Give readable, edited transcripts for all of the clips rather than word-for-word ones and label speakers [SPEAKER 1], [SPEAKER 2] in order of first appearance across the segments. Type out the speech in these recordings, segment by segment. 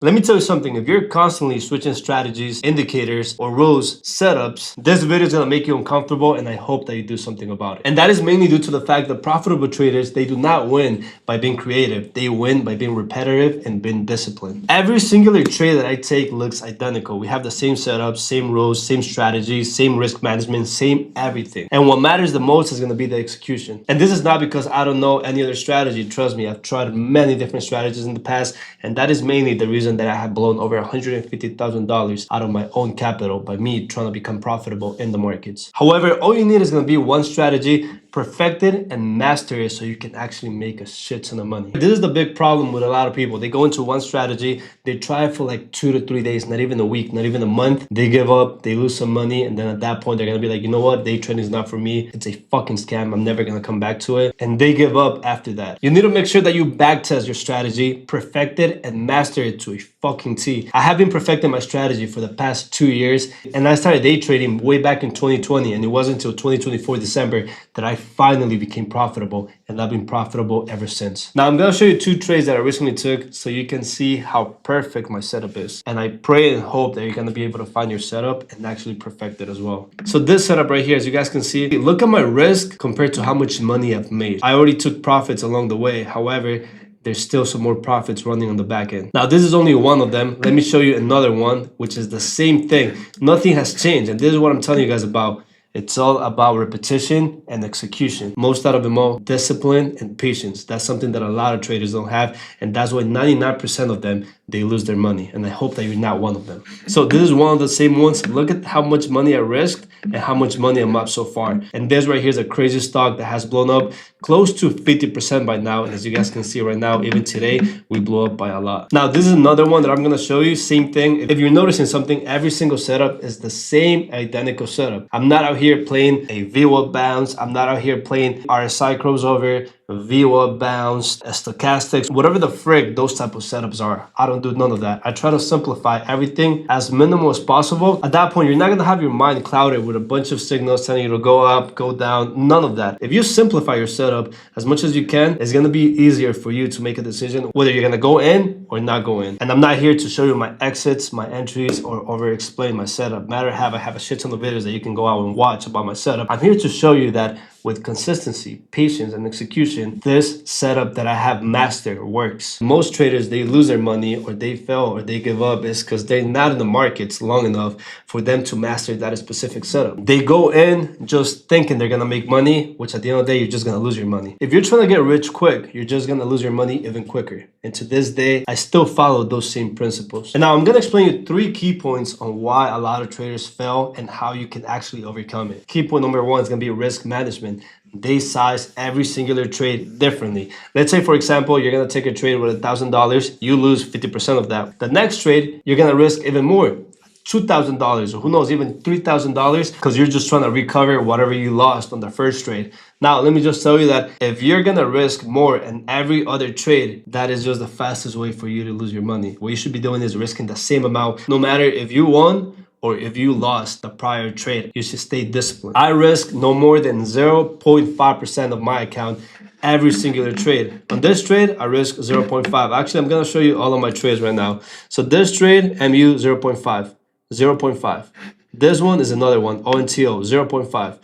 [SPEAKER 1] Let me tell you something. If you're constantly switching strategies, indicators, or rules, setups, this video is going to make you uncomfortable, and I hope that you do something about it. And that is mainly due to the fact that profitable traders, they do not win by being creative. They win by being repetitive and being disciplined. Every singular trade that I take looks identical. We have the same setups, same rules, same strategies, same risk management, same everything. And what matters the most is going to be the execution. And this is not because I don't know any other strategy. Trust me, I've tried many different strategies in the past, and that is mainly the reason that I have blown over $150,000 out of my own capital by me trying to become profitable in the markets. However, all you need is going to be one strategy, perfect it and master it so you can actually make a shit ton of money. This is the big problem with a lot of people. They go into one strategy, they try it for like 2 to 3 days, not even a week, not even a month. They give up, they lose some money, and then at that point they're gonna be like, you know what, day trading is not for me. It's a fucking scam. I'm never gonna come back to it. And they give up after that. You need to make sure that you backtest your strategy, perfect it, and master it to a fucking T. I have been perfecting my strategy for the past 2 years, and I started day trading way back in 2020, and it wasn't until 2024 December that I finally became profitable, and I've been profitable ever since. Now I'm gonna show you 2 trades that I recently took so you can see how perfect my setup is. And I pray and hope that you're gonna be able to find your setup and actually perfect it as well. So this setup right here, as you guys can see, look at my risk compared to how much money I've made. I already took profits along the way. However, there's still some more profits running on the back end. Now, this is only one of them. Let me show you another one, which is the same thing. Nothing has changed. And this is what I'm telling you guys about. It's all about repetition and execution. Most out of them all, discipline and patience. That's something that a lot of traders don't have. And that's why 99% of them, they lose their money. And I hope that you're not one of them. So this is one of the same ones. Look at how much money I risked and how much money I'm up so far. And this right here is a crazy stock that has blown up close to 50% by now. And as you guys can see right now, even today, we blew up by a lot. Now, this is another one that I'm going to show you. Same thing. If you're noticing something, every single setup is the same identical setup. I'm not out here playing a VWAP bounce. I'm not out here playing RSI crossover, VWAP bounce, stochastics, whatever the frick those type of setups are. I don't do none of that. I try to simplify everything as minimal as possible. At that point, you're not gonna have your mind clouded with a bunch of signals telling you to go up, go down, none of that. If you simplify your setup as much as you can, it's gonna be easier for you to make a decision whether you're gonna go in or not go in. And I'm not here to show you my exits, my entries, or over explain my setup. Matter of fact, I have a shit ton of videos that you can go out and watch about my setup. I'm here to show you that with consistency, patience, and execution, this setup that I have mastered works. Most traders, they lose their money or they fail or they give up is because they're not in the markets long enough for them to master that specific setup. They go in just thinking they're gonna make money, which at the end of the day, you're just gonna lose your money. If you're trying to get rich quick, you're just gonna lose your money even quicker. And to this day, I still follow those same principles. And now I'm gonna explain you 3 key points on why a lot of traders fail and how you can actually overcome it. Key point number 1 is gonna be risk management. They size every singular trade differently. Let's say, for example, you're gonna take a trade with $1,000, you lose 50% of that. The next trade, you're gonna risk even more, $2,000, or who knows, even $3,000, because you're just trying to recover whatever you lost on the first trade. Now, let me just tell you that if you're gonna risk more in every other trade, that is just the fastest way for you to lose your money. What you should be doing is risking the same amount, no matter if you won or if you lost the prior trade. You should stay disciplined. I risk no more than 0.5% of my account every singular trade. On this trade, I risk 0.5. Actually, I'm gonna show you all of my trades right now. So this trade, MU 0.5, 0.5. This one is another one, ONTO 0.5.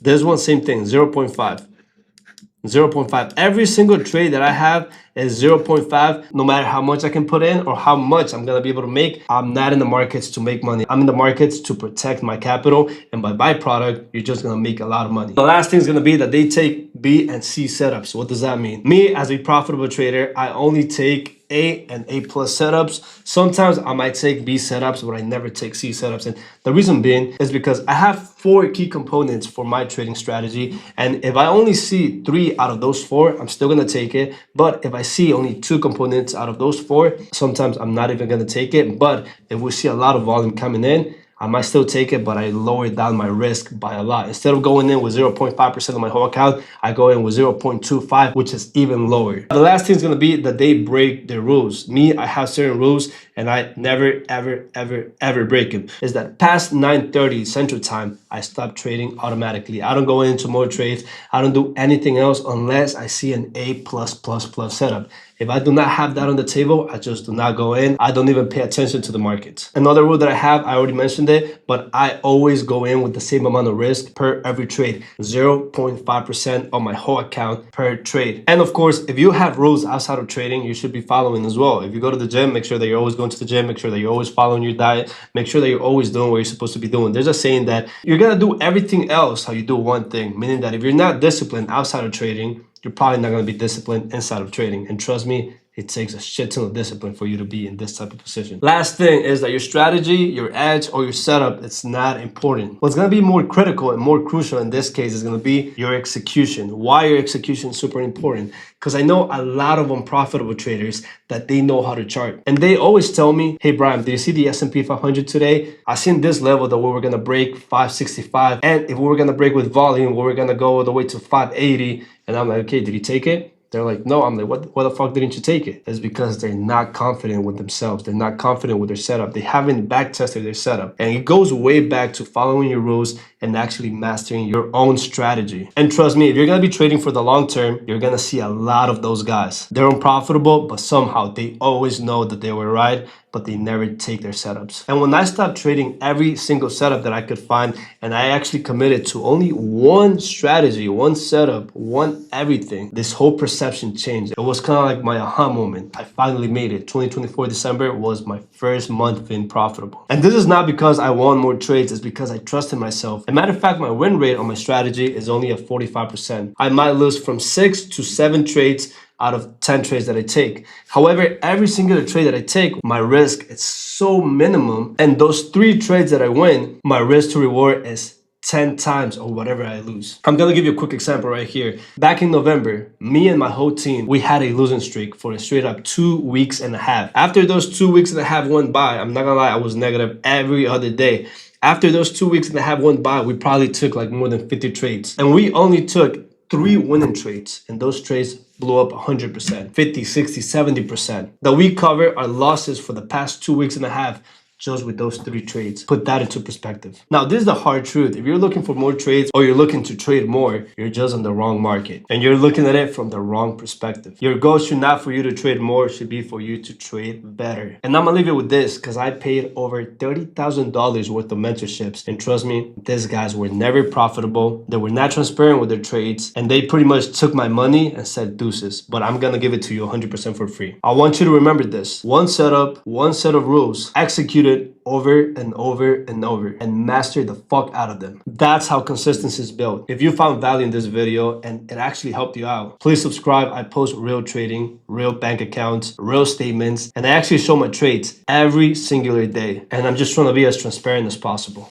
[SPEAKER 1] This one, same thing, 0.5. 0.5. Every single trade that I have is 0.5. No matter how much I can put in or how much I'm gonna be able to make, I'm not in the markets to make money. I'm in the markets to protect my capital, and by byproduct, you're just gonna make a lot of money. The last thing is gonna be that they take B and C setups. What does that mean? Me, as a profitable trader, I only take A and A plus setups. Sometimes I might take B setups, but I never take C setups. And the reason being is because I have 4 key components for my trading strategy. And if I only see 3 out of those 4, I'm still gonna take it. But if I see only 2 components out of those 4, sometimes I'm not even gonna take it. But if we see a lot of volume coming in, I might still take it, but I lower down my risk by a lot. Instead of going in with 0.5% of my whole account, I go in with 0.25, which is even lower. The last thing is gonna be that they break their rules. Me, I have certain rules and I never, ever break them. Is that past 9:30 Central Time, I stop trading automatically. I don't go into more trades. I don't do anything else unless I see an A+++ setup. If I do not have that on the table, I just do not go in. I don't even pay attention to the markets. Another rule that I have, I already mentioned it, but I always go in with the same amount of risk per every trade, 0.5% on my whole account per trade. And of course, if you have rules outside of trading, you should be following as well. If you go to the gym, make sure that you're always going to the gym, make sure that you're always following your diet, make sure that you're always doing what you're supposed to be doing. There's a saying that you're gonna do everything else how you do one thing, meaning that if you're not disciplined outside of trading, you're probably not gonna be disciplined inside of trading. And trust me, it takes a shit ton of discipline for you to be in this type of position. Last thing is that your strategy, your edge, or your setup, it's not important. What's gonna be more critical and more crucial in this case is gonna be your execution. Why your execution is super important? Because I know a lot of unprofitable traders that they know how to chart. And they always tell me, hey Brian, do you see the S&P 500 today? I seen this level that we were gonna break 565. And if we were gonna break with volume, we were gonna go all the way to 580. And I'm like, okay, did you take it? They're like, no. I'm like, what the fuck didn't you take it? It's because they're not confident with themselves. They're not confident with their setup. They haven't back tested their setup. And it goes way back to following your rules and actually mastering your own strategy. And trust me, if you're gonna be trading for the long term, you're gonna see a lot of those guys. They're unprofitable, but somehow they always know that they were right, but they never take their setups. And when I stopped trading every single setup that I could find, and I actually committed to only one strategy, one setup, one everything, this whole perception changed. It was kind of like my aha moment. I finally made it. 2024 December was my first month being profitable. And this is not because I won more trades, it's because I trusted myself. As a matter of fact, my win rate on my strategy is only at 45%. I might lose from 6 to 7 trades out of 10 trades that I take. However, every single trade that I take, my risk is so minimum. And those 3 trades that I win, my risk to reward is 10 times or whatever I lose. I'm gonna give you a quick example right here. Back in November, me and my whole team, we had a losing streak for a straight up 2 weeks and a half. After those 2 weeks and a half went by, I'm not gonna lie, I was negative every other day. After those 2 weeks and a half went by, we probably took like more than 50 trades. And we only took 3 winning trades, and those trades blew up 100%, 50, 60, 70%. That we cover our losses for the past 2 weeks and a half just with those 3 trades. Put that into perspective. Now, this is the hard truth. If you're looking for more trades or you're looking to trade more, you're just on the wrong market and you're looking at it from the wrong perspective. Your goal should not for you to trade more, should be for you to trade better. And I'm gonna leave it with this because I paid over $30,000 worth of mentorships. And trust me, these guys were never profitable. They were not transparent with their trades and they pretty much took my money and said deuces. But I'm gonna give it to you 100% for free. I want you to remember this. One setup, one set of rules, execute it over and over and over and master the fuck out of them. That's how consistency is built. If you found value in this video and it actually helped you out, please subscribe. I post real trading, real bank accounts, real statements, and I actually show my trades every singular day. And I'm just trying to be as transparent as possible.